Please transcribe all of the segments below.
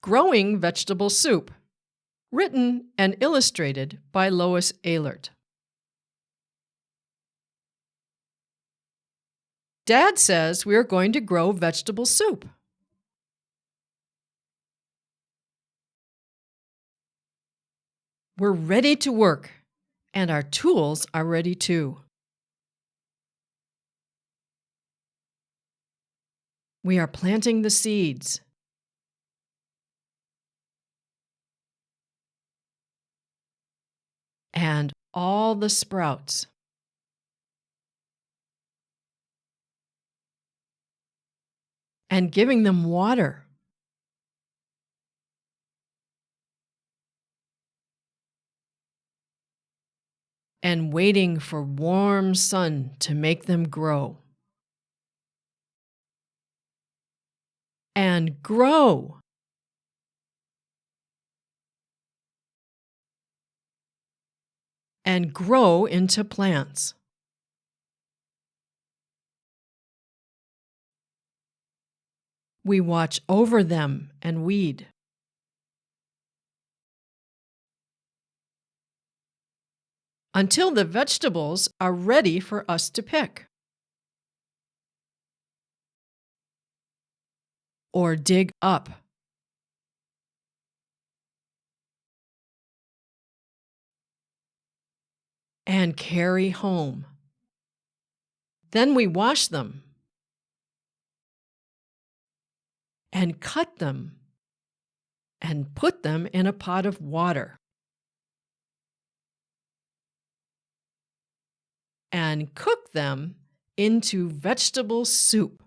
Growing Vegetable Soup, written and illustrated by Lois Ehlert. Dad says we are going to grow vegetable soup. We're ready to work, and our tools are ready too. We are planting the seeds. And all the sprouts. And giving them water. And waiting for warm sun to make them grow. And grow. And grow into plants. We watch over them and weed. Until the vegetables are ready for us to pick. Or dig up. And carry home. Then we wash them. And cut them. And put them in a pot of water. And cook them into vegetable soup.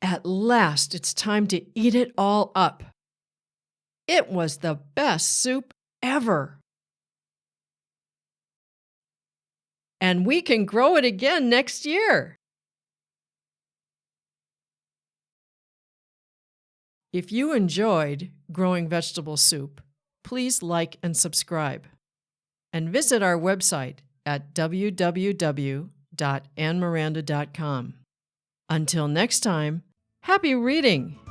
At last, it's time to eat it all up. It was the best soup ever. And we can grow it again next year. If you enjoyed growing vegetable soup, please like and subscribe. And visit our website at www.annmiranda.com. Until next time, happy reading!